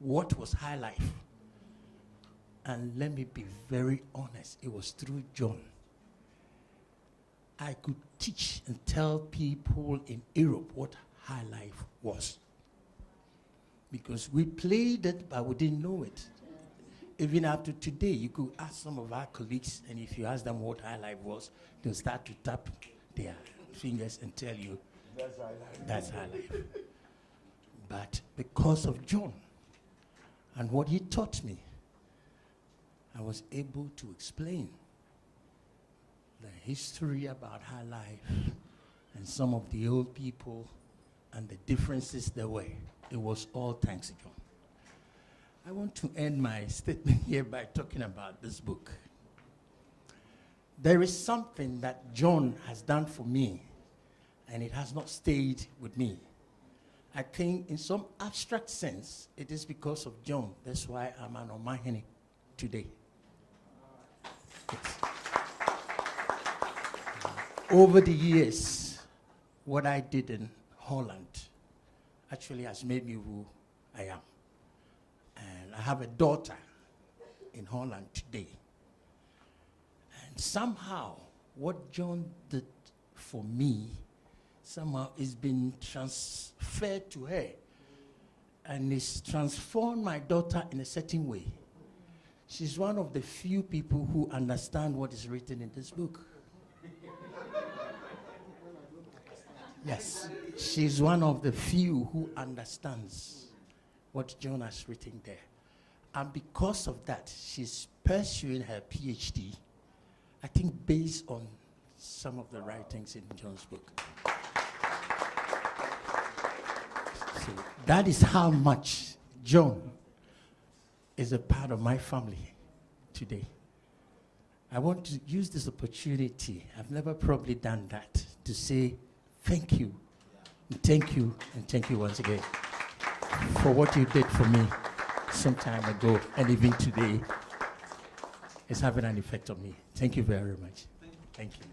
what was high life. And let me be very honest, it was through John. I could teach and tell people in Europe what high life was. Because we played it, but we didn't know it. Even up to today, you could ask some of our colleagues, and if you ask them what high life was, they'll start to tap their fingers and tell you, that's high life. But because of John and what he taught me, I was able to explain the history about high life and some of the old people and the differences there were. It was all thanks to John. I want to end my statement here by talking about this book. There is something that John has done for me, and it has not stayed with me. I think in some abstract sense, it is because of John. That's why I'm an Omahene today. Yes. Over the years, what I did in Holland actually has made me who I am. And I have a daughter in Holland today. And somehow, what John did for me, somehow is been transferred to her. And it's transformed my daughter in a certain way. She's one of the few people who understand what is written in this book. Yes, she's one of the few who understands what John has written there. And because of that, she's pursuing her PhD, I think based on some of the writings in John's book. So that is how much John is a part of my family today. I want to use this opportunity, I've never probably done that, to say thank you, and thank you, and thank you once again for what you did for me some time ago, and even today is having an effect on me. Thank you very much. Thank you.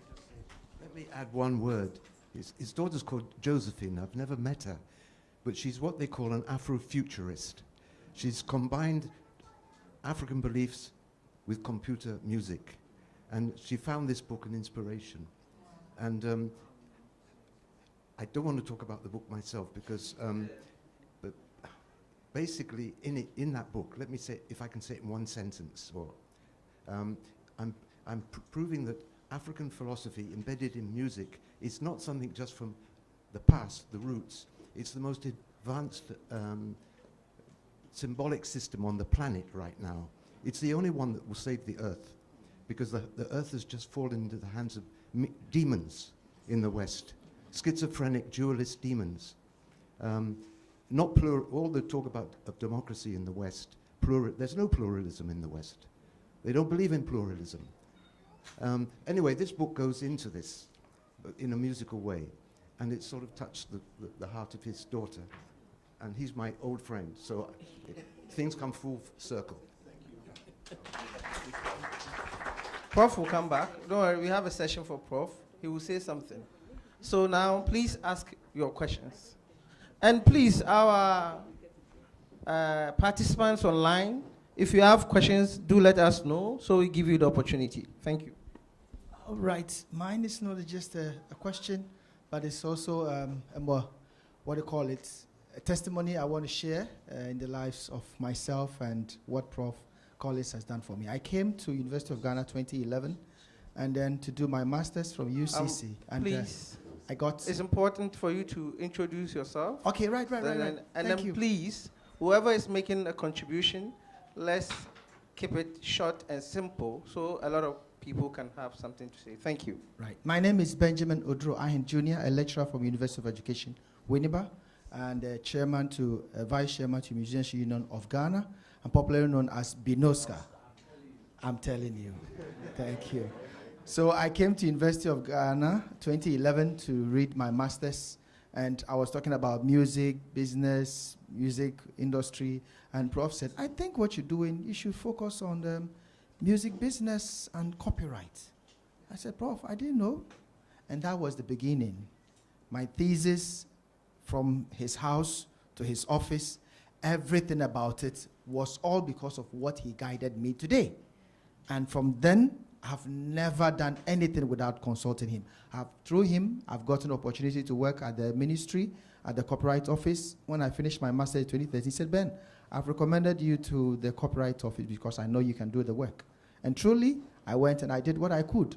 Let me add one word. His daughter's called Josephine. I've never met her, but she's what they call an Afrofuturist. She's combined African beliefs with computer music, and she found this book an inspiration. And I don't want to talk about the book myself because, but basically in that book, let me say, if I can say it in one sentence, or I'm proving that African philosophy embedded in music is not something just from the past, the roots. It's the most advanced symbolic system on the planet right now. It's the only one that will save the earth, because the earth has just fallen into the hands of demons in the West. Schizophrenic, dualist demons. Not plural, all the talk about of democracy in the West, there's no pluralism in the West. They don't believe in pluralism. Anyway, this book goes into this in a musical way, and it sort of touched the heart of his daughter. And he's my old friend, so things come full circle. Prof will come back. Don't worry, we have a session for Prof. He will say something. So now, please ask your questions. And please, our participants online, if you have questions, do let us know so we give you the opportunity. Thank you. All right. Mine is not just a question, but it's also a more, what do you call it, a testimony I want to share in the lives of myself and what Prof. Collins has done for me. I came to University of Ghana 2011 and then to do my master's from UCC. And please, I got... It's important for you to introduce yourself. Okay, right. And Thank then you. Please, whoever is making a contribution, let's keep it short and simple so a lot of people can have something to say. Thank you. Right. My name is Benjamin Odro Ahin Jr., a lecturer from University of Education, Winneba, and vice chairman to Musicians Union of Ghana, and popularly known as BINOSCA. I'm telling you. Thank you. So I came to University of Ghana 2011 to read my master's, and I was talking about music, business, music industry, and Prof said, I think what you're doing, you should focus on the music business and copyright. I said, Prof, I didn't know. And that was the beginning. My thesis from his house to his office, everything about it was all because of what he guided me today. And from then, I've never done anything without consulting him. Through him, I've gotten an opportunity to work at the ministry, at the copyright office. When I finished my master in 2013, he said, Ben, I've recommended you to the copyright office because I know you can do the work. And truly, I went and I did what I could.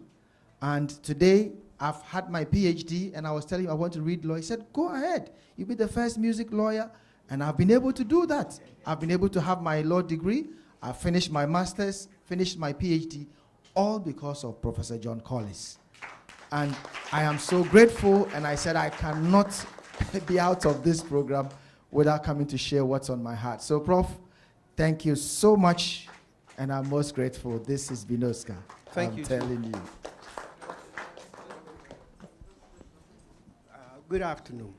And today, I've had my PhD, and I was telling him I want to read law. He said, go ahead. You'll be the first music lawyer. And I've been able to do that. I've been able to have my law degree. I've finished my master's, finished my PhD, all because of Professor John Collis. And I am so grateful, and I said I cannot be out of this program without coming to share what's on my heart. So, Prof, thank you so much, and I'm most grateful. This is Binoska. Thank you. I'm telling you. Good afternoon.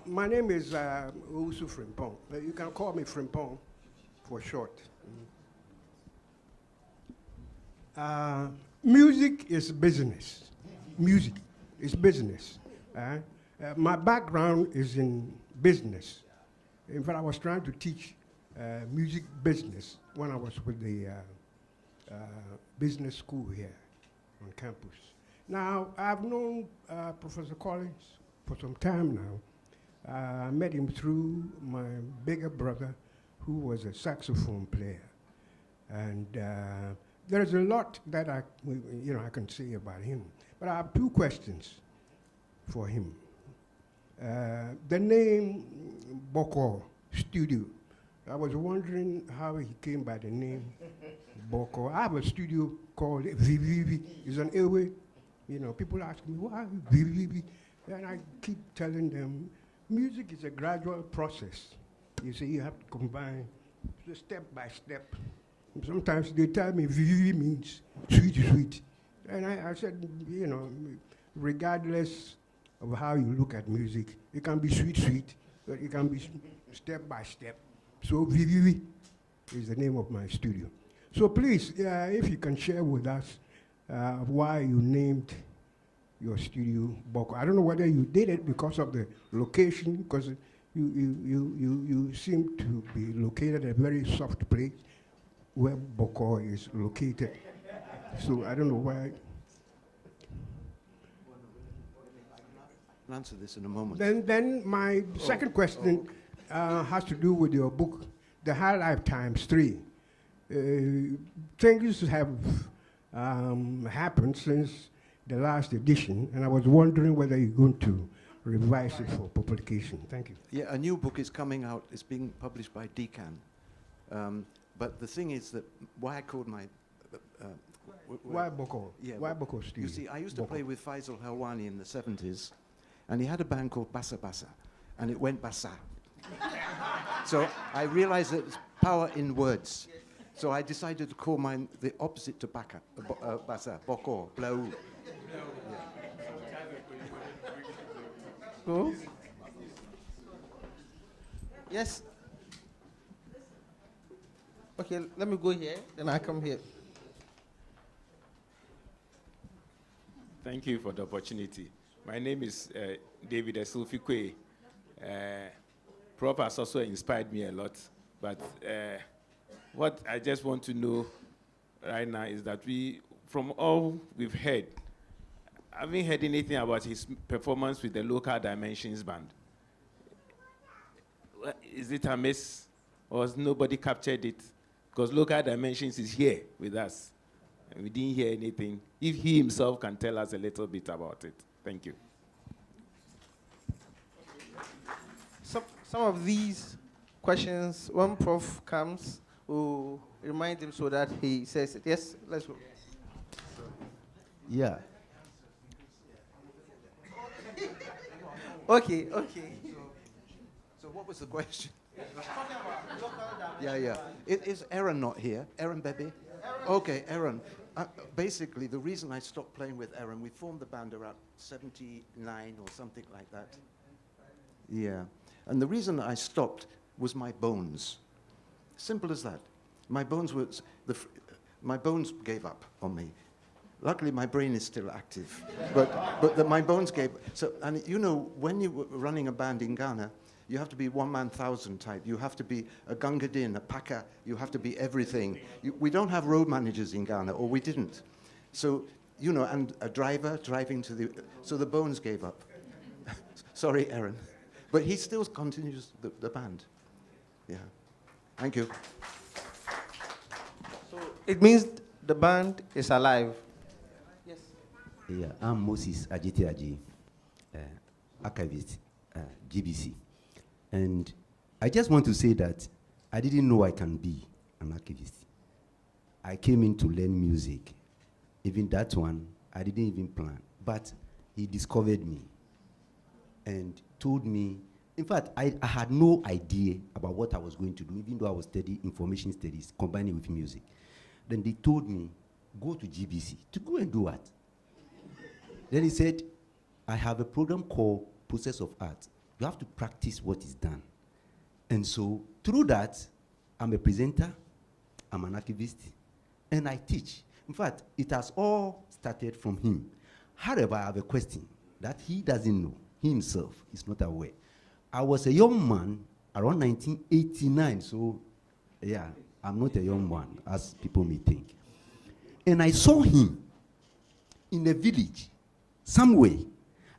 My name is Owusu Frimpong. You can call me Frimpong for short. Music is business. Music is business. My background is in business. In fact, I was trying to teach music business when I was with the business school here on campus. Now, I've known Professor Collins for some time now. I met him through my bigger brother, who was a saxophone player. And there's a lot that I can say about him. But I have two questions for him. The name Boko Studio. I was wondering how he came by the name Boko. I have a studio called VVV. It's an airway. People ask me, why VVV? And I keep telling them, music is a gradual process. You see, you have to combine step by step. Sometimes they tell me VVV means sweet, sweet. And I said, regardless of how you look at music, it can be sweet, sweet, but it can be step by step. So VVV is the name of my studio. So please, if you can share with us why you named your studio Boko. I don't know whether you did it because of the location, because you seem to be located at a very soft place where Boko is located. So I don't know why. I'll answer this in a moment. Then my second question has to do with your book, The High Life Times 3. Things have happened since the last edition, and I was wondering whether you're going to revise it for publication. Thank you. Yeah, a new book is coming out. It's being published by Decan. But the thing is that why I called my... Why Boko? Yeah, why Boko Studio? You see, I used to Boko. play with Faisal Helwani in the 70s, and he had a band called Bassa Bassa, and it went Bassa. So I realized that there's power in words. So I decided to call mine the opposite to Bassa, Boko, Blau. Go. Yes. Okay, let me go here, then I come here. Thank you for the opportunity. My name is David Esulfikwe. Prof has also inspired me a lot, but what I just want to know right now is that from all we've heard, I haven't heard anything about his performance with the Local Dimensions Band. Is it a miss, or has nobody captured it? Because Local Dimensions is here with us, and we didn't hear anything. If he himself can tell us a little bit about it. Thank you. Some of these questions, when Prof comes, we'll remind him so that he says it. Yes, let's go. Yeah. Okay. So what was the question? Yeah. Is Aaron not here? Aaron Bebe? Okay, Aaron. Basically, the reason I stopped playing with Aaron, we formed the band around 79 or something like that. Yeah. And the reason I stopped was my bones. Simple as that. My bones gave up on me. Luckily, my brain is still active, but my bones gave. So, and when you were running a band in Ghana, You have to be one man thousand type. You have to be a Gunga Din, a Paka. You have to be everything. We don't have road managers in Ghana, or we didn't. So, you know, and a driver driving to the... So the Bones gave up. Sorry, Aaron. But he still continues the band. Yeah. Thank you. So it means the band is alive. Yes. Yeah, I'm Moses Ajitiaji, archivist, GBC. And I just want to say that I didn't know I can be an archivist. I came in to learn music. Even that one, I didn't even plan. But he discovered me and told me, in fact, I had no idea about what I was going to do, even though I was studying information studies, combining with music. Then they told me, go to GBC. To go and do what? Then he said, I have a program called Process of Art. You have to practice what is done. And so, through that, I'm a presenter, I'm an archivist, and I teach. In fact, it has all started from him. However, I have a question that he doesn't know. He himself is not aware. I was a young man around 1989, so yeah, I'm not a young one, as people may think. And I saw him in a village, somewhere.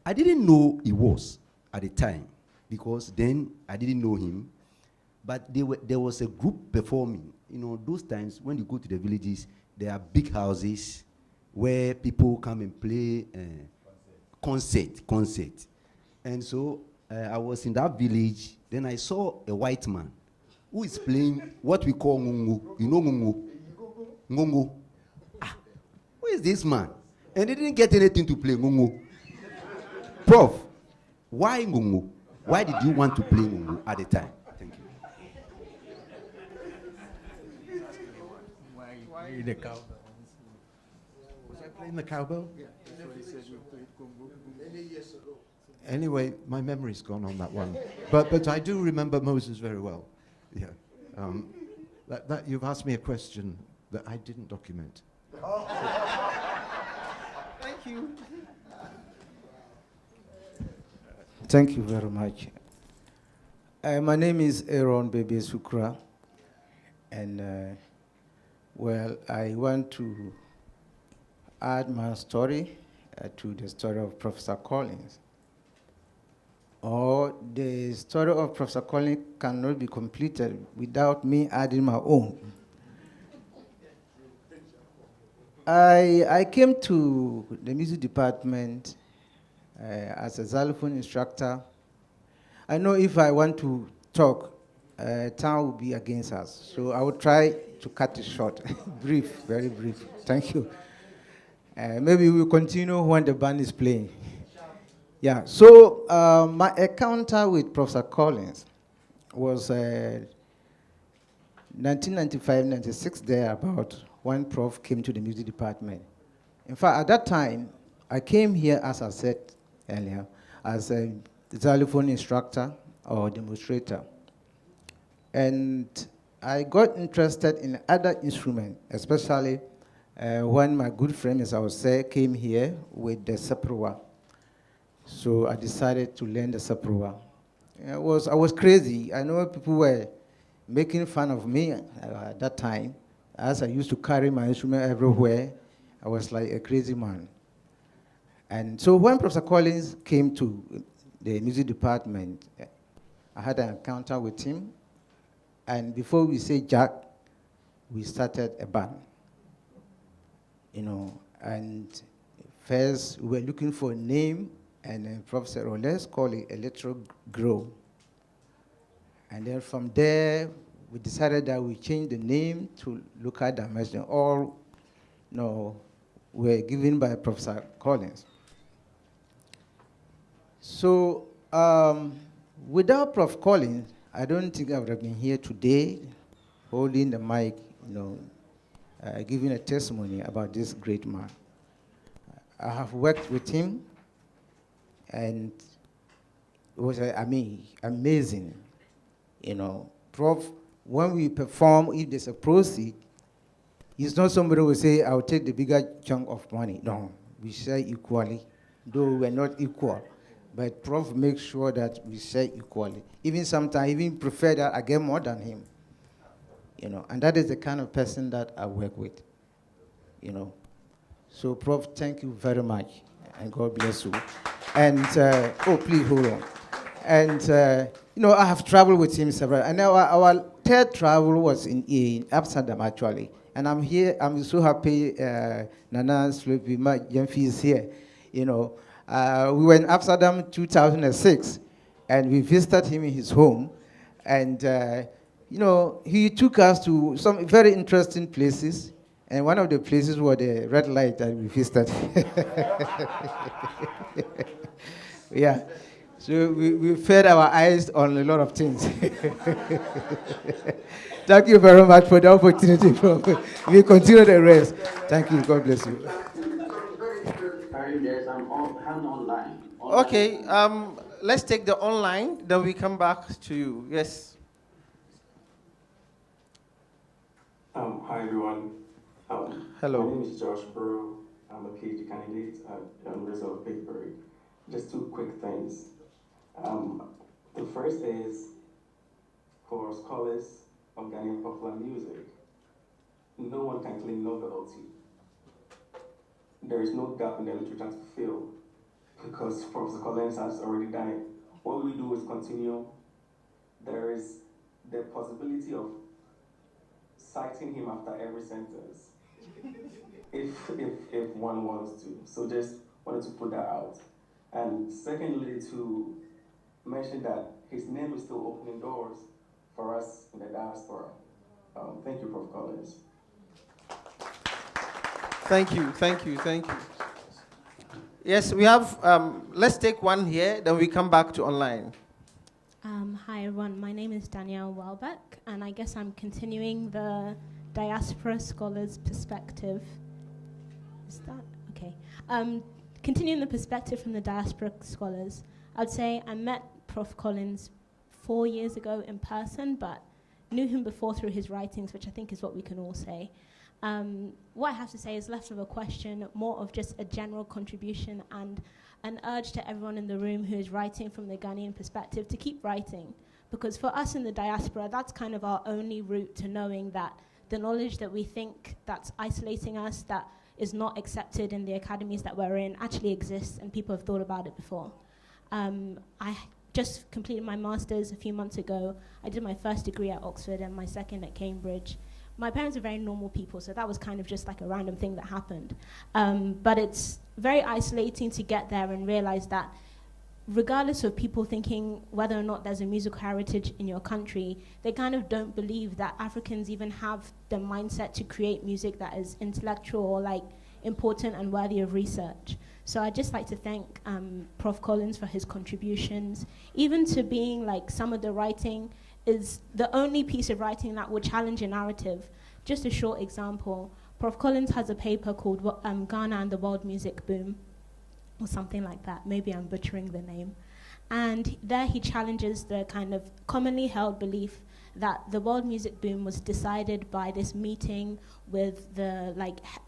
I didn't know he was at the time, because then I didn't know him. But there was a group performing. You know, those times when you go to the villages, there are big houses where people come and play concert. And so I was in that village. Then I saw a white man who is playing what we call ngungu. You know ngungu? Ngungu. Ah, who is this man? And he didn't get anything to play ngungu. Prof, why ngungu? Why did you want to play ngungu at the time? Thank you. Why the cowbell? Was I playing the cowbell? Yeah. Anyway, my memory's gone on that one. But I do remember Moses very well. Yeah. That you've asked me a question that I didn't document. Thank you. Thank you very much. My name is Aaron Bebe Sukra, and well, I want to add my story to the story of Professor Collins. Or the story of Professor Collins cannot be completed without me adding my own. I came to the music department as a xylophone instructor. I know if I want to talk, time will be against us. So I will try to cut it short. Brief, very brief. Thank you. Maybe we'll continue when the band is playing. Yeah, so my encounter with Professor Collins was 1995-96 there about when Prof came to the music department. In fact, at that time, I came here, as I said earlier, as a xylophone instructor or demonstrator. And I got interested in other instruments, especially when my good friend, as I would say, came here with the saprowa. So I decided to learn the saprowa. I was crazy. I know people were making fun of me at that time, as I used to carry my instrument everywhere. I was like a crazy man. And so when Professor Collins came to the music department, I had an encounter with him. And before we say Jack, we started a band. You know, and first we were looking for a name, and then Prof said, oh, let's call it Electro Grow. And then from there, we decided that we change the name to Local Dimension. All, you know, were given by Professor Collins. So without Prof Collins, I don't think I would have been here today, holding the mic, you know, giving a testimony about this great man. I have worked with him, and it was, amazing. You know, Prof, when we perform, if there's a proceed, he's not somebody who will say, I'll take the bigger chunk of money. No, we share equally, though we're not equal. But Prof makes sure that we share equally. Even sometimes, even prefer that I get more than him. You know, and that is the kind of person that I work with. You know, so Prof, thank you very much, and God bless you. And oh, please hold on. And you know, I have traveled with him several. And our third travel was in Amsterdam actually. And I'm here. I'm so happy. Nana Sloopy, my Jemfi is here. You know, we were in Amsterdam 2006, and we visited him in his home, and you know, he took us to some very interesting places. And one of the places was the red light that we visited. Yeah. So we fed our eyes on a lot of things. Thank you very much for the opportunity. We continue the rest. Thank you. God bless you. There's an hand online. Okay, let's take the online, then we come back to you. Yes. Hi, everyone. Hello. My name is Josh Burrow. I'm a PhD candidate at the University of Pittsburgh. Just two quick things. The first is for scholars of Ghanaian popular music. No one can claim novelty. There is no gap in the literature to fill because Professor Collins has already done it. What we do is continue. There is the possibility of citing him after every sentence, if one wants to. So just wanted to put that out. And secondly, to mention that his name is still opening doors for us in the diaspora. Thank you, Prof. Collins. Thank you, thank you, thank you. Yes, we have, let's take one here, then we come back to online. Hi everyone, my name is Danielle Welbeck, and I guess I'm continuing the diaspora scholars perspective. Is that okay? Continuing the perspective from the diaspora scholars, I'd say I met Prof. Collins 4 years ago in person, but knew him before through his writings, which I think is what we can all say. What I have to say is less of a question, more of just a general contribution and an urge to everyone in the room who is writing from the Ghanaian perspective to keep writing. Because for us in the diaspora, that's kind of our only route to knowing that the knowledge that we think that's isolating us, that is not accepted in the academies that we're in, actually exists, and people have thought about it before. I just completed my master's a few months ago. I did my first degree at Oxford and my second at Cambridge. My parents are very normal people, so that was kind of just like a random thing that happened. But it's very isolating to get there and realize that regardless of people thinking whether or not there's a musical heritage in your country, they kind of don't believe that Africans even have the mindset to create music that is intellectual or like important and worthy of research. So I'd just like to thank Prof. Collins for his contributions, even to being like some of the writing is the only piece of writing that will challenge a narrative. Just a short example, Prof. Collins has a paper called Ghana and the World Music Boom, or something like that. Maybe I'm butchering the name. And there he challenges the kind of commonly held belief that the world music boom was decided by this meeting with the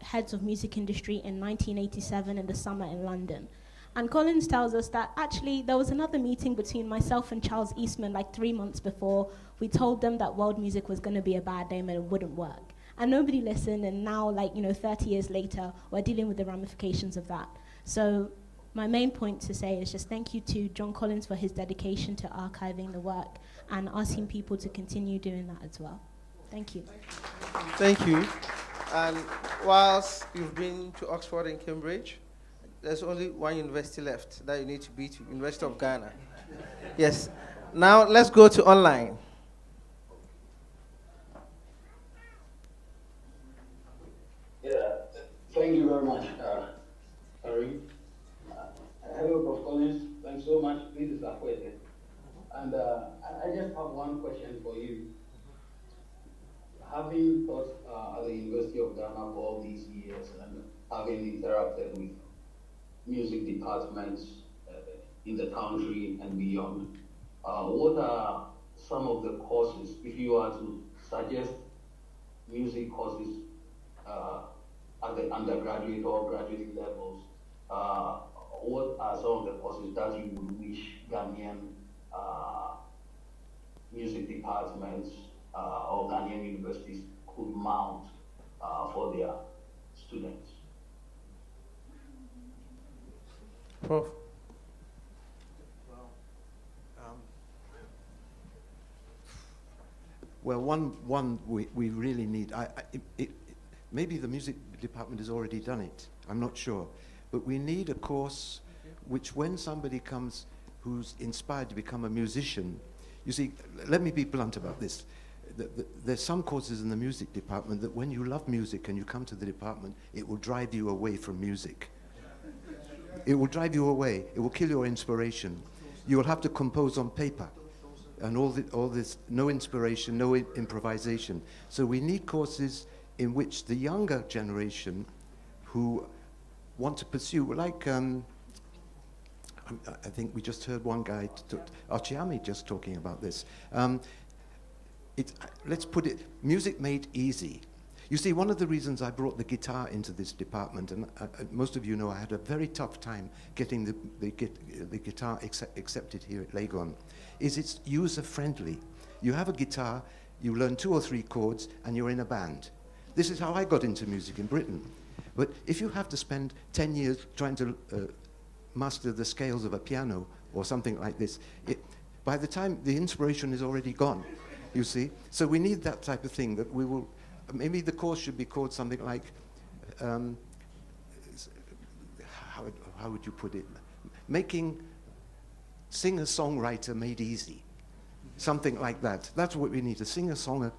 heads of music industry in 1987 in the summer in London. And Collins tells us that actually there was another meeting between myself and Charles Eastman 3 months before. We told them that world music was going to be a bad name and it wouldn't work. And nobody listened, and now 30 years later, we're dealing with the ramifications of that. So my main point to say is just thank you to John Collins for his dedication to archiving the work and asking people to continue doing that as well. Thank you. Thank you. And whilst you've been to Oxford and Cambridge, there's only one university left that you need to be to, University of Ghana. Yes. Now let's go to online. Yeah, thank you very much, Harry. Hello, Prof. Collins. Thanks so much. This is Akwete. And I just have one question for you. Having taught at the University of Ghana for all these years and having interacted with music departments in the country and beyond, what are some of the courses, if you are to suggest music courses at the undergraduate or graduate levels, what are some of the courses that you would wish Ghanaian music departments or Ghanaian universities could mount for their students? Prof. Well, one we really need, maybe the music department has already done it, I'm not sure, but we need a course which when somebody comes who's inspired to become a musician, you see, let me be blunt about this. There's some courses in the music department that when you love music and you come to the department, it will drive you away from music. It will drive you away, it will kill your inspiration. You will have to compose on paper. And all this, no inspiration, no improvisation. So we need courses in which the younger generation who want to pursue, like, I think we just heard one guy, Archiami, just talking about this. Let's put it, music made easy. You see, one of the reasons I brought the guitar into this department, and most of you know I had a very tough time getting the guitar accepted here at Legon, is it's user-friendly. You have a guitar, you learn 2 or 3 chords, and you're in a band. This is how I got into music in Britain. But if you have to spend 10 years trying to master the scales of a piano or something like this, by the time the inspiration is already gone, you see? So we need that type of thing that we will, maybe the course should be called something like, how would you put it? Making singer-songwriter made easy. Something like that. That's what we need, a singer-songwriter.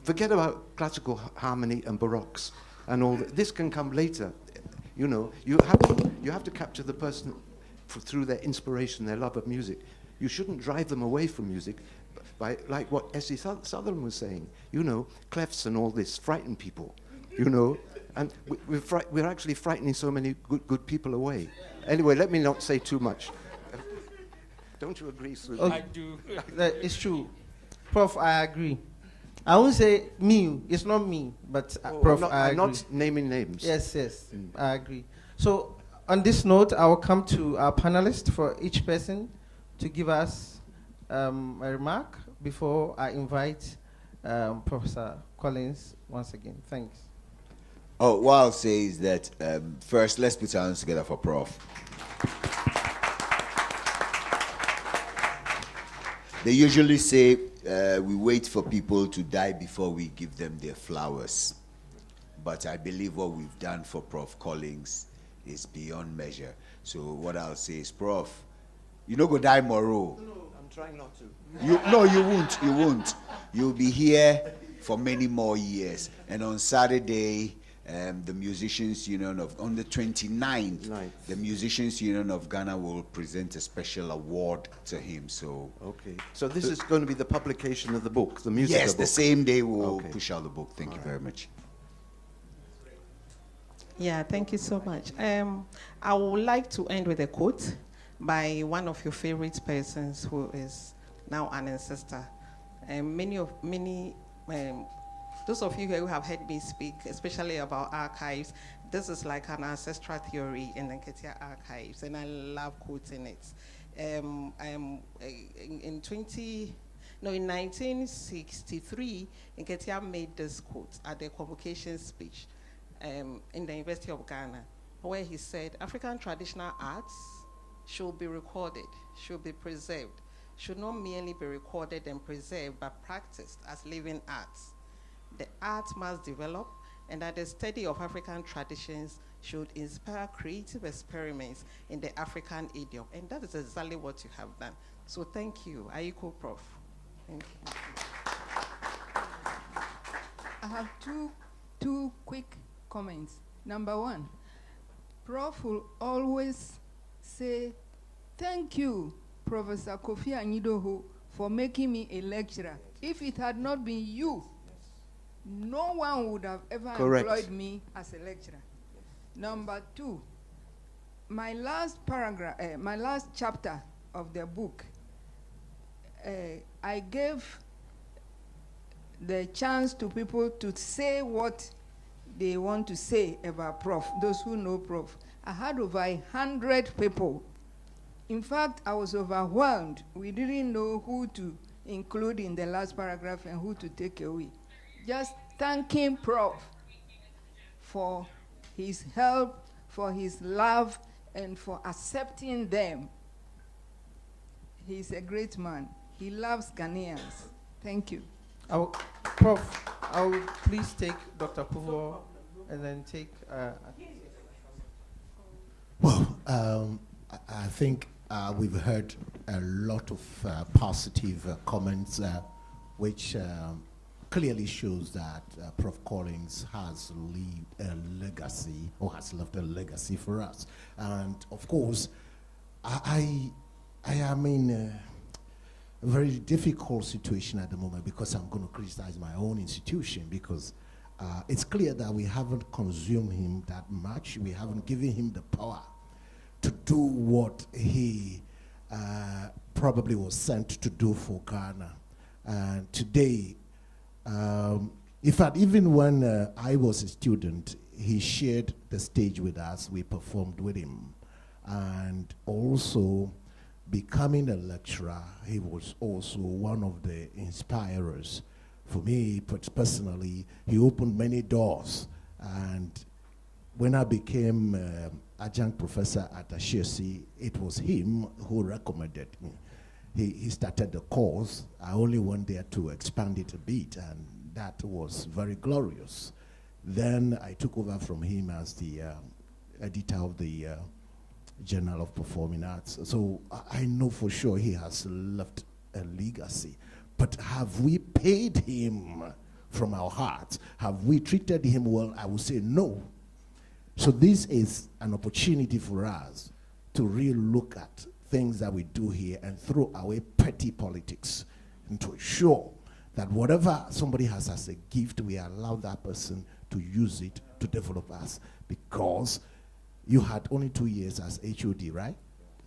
Forget about classical harmony and baroques and all that. This can come later. You know, you have to capture the person through their inspiration, their love of music. You shouldn't drive them away from music by, like what Essie Sutherland was saying, you know, clefs and all this frighten people, you know, and we're actually frightening so many good people away. Anyway, let me not say too much. Don't you agree, Susan? Okay. I do. It's true. Prof, I agree. I won't say me, it's not me, but Prof, I agree. I'm not naming names. Yes, I agree. So, on this note, I will come to our panelists for each person to give us a remark before I invite Professor Collins once again. Thanks. Oh, what I'll say is that first, let's put our hands together for Prof. They usually say we wait for people to die before we give them their flowers. But I believe what we've done for Prof. Collins is beyond measure. So what I'll say is, Prof, you no go die tomorrow. No, I'm trying not to. No, you won't. You won't. You'll be here for many more years. And on Saturday, the Musicians Union on the 29th, the Musicians Union of Ghana will present a special award to him. So okay. So this is going to be the publication of the book, the music. Yes, book. the same day we'll push out the book. Thank you very much. Yeah, thank you so much. I would like to end with a quote by one of your favorite persons who is now an ancestor. Those of you who have heard me speak, especially about archives, this is like an ancestral theory in the Nketia archives, and I love quoting it. In 1963, Nketia made this quote at the convocation speech in the University of Ghana, where he said, African traditional arts should be recorded, should be preserved, should not merely be recorded and preserved, but practiced as living arts. The art must develop, and that the study of African traditions should inspire creative experiments in the African idiom. And that is exactly what you have done. So thank you. Aiko, Prof. Thank you. I have two quick comments. Number one, Prof will always say, thank you, Professor Kofi Anyidoho, for making me a lecturer. If it had not been you, no one would have ever employed me as a lecturer. Number two, my last paragraph, my last chapter of the book, I gave the chance to people to say what they want to say about Prof, those who know Prof. I had over 100 people. In fact, I was overwhelmed. We didn't know who to include in the last paragraph and who to take away. Just thanking Prof for his help, for his love, and for accepting them. He's a great man. He loves Ghanaians. Thank you. Prof, I will please take Dr. Puvo and then take... Well, I think we've heard a lot of positive comments, which clearly shows that Prof. Collins has left a legacy, or has left a legacy for us. And of course, I am in a very difficult situation at the moment because I'm going to criticize my own institution, because it's clear that we haven't consumed him that much. We haven't given him the power to do what he probably was sent to do for Ghana. And today, in fact, even when I was a student, he shared the stage with us. We performed with him. And also, becoming a lecturer, he was also one of the inspirers. For me, personally, he opened many doors. And when I became adjunct professor at Ashesi, it was him who recommended me. He started the course. I only went there to expand it a bit, and that was very glorious. Then I took over from him as the editor of the Journal of Performing Arts. So I know for sure he has left a legacy. But have we paid him from our hearts? Have we treated him well? I would say no. So this is an opportunity for us to really look at things that we do here and throw away petty politics, and to ensure that whatever somebody has as a gift, we allow that person to use it to develop us. Because you had only 2 years as HOD, right?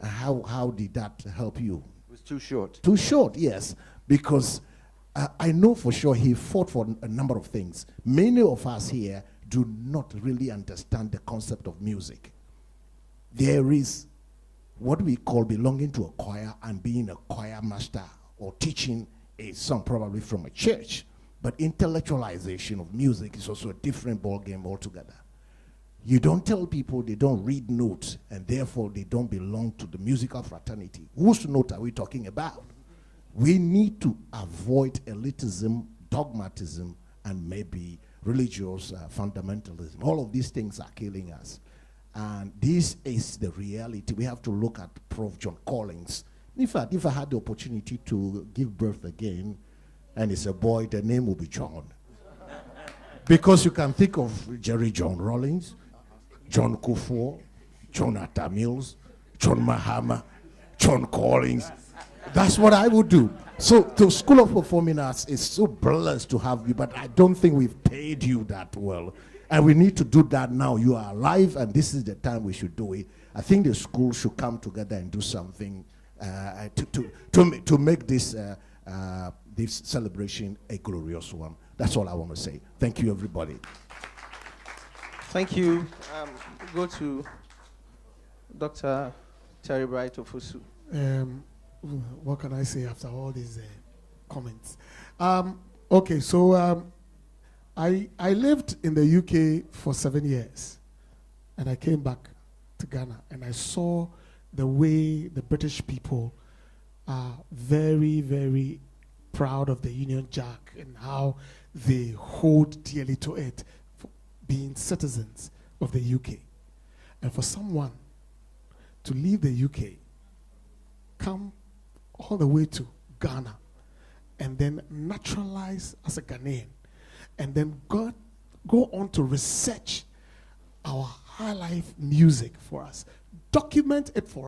How did that help you? It was too short. Too short, yes. Because I know for sure he fought for a number of things. Many of us here do not really understand the concept of music. There is what we call belonging to a choir and being a choir master or teaching a song probably from a church. But intellectualization of music is also a different ballgame altogether. You don't tell people they don't read notes and therefore they don't belong to the musical fraternity. Whose note are we talking about? We need to avoid elitism, dogmatism, and maybe religious fundamentalism. All of these things are killing us. And this is the reality. We have to look at Prof. John Collins. In fact, if I had the opportunity to give birth again, and it's a boy, the name will be John. Because you can think of Jerry John Rawlings, John Kufuor, Jonathan Mills, John Mahama, John Collins. That's what I would do. So the School of Performing Arts is so blessed to have you, but I don't think we've paid you that well. And we need to do that now. You are alive, and this is the time we should do it. I think the school should come together and do something to make this this celebration a glorious one. That's all I want to say. Thank you, everybody. Thank you. Go to Dr. Terry Bright Ofosu. What can I say after all these comments? Okay, so I lived in the UK for 7 years, and I came back to Ghana, and I saw the way the British people are very, very proud of the Union Jack and how they hold dearly to it, for being citizens of the UK. And for someone to leave the UK, come all the way to Ghana, and then naturalize as a Ghanaian, and then go on to research our high life music for us, document it for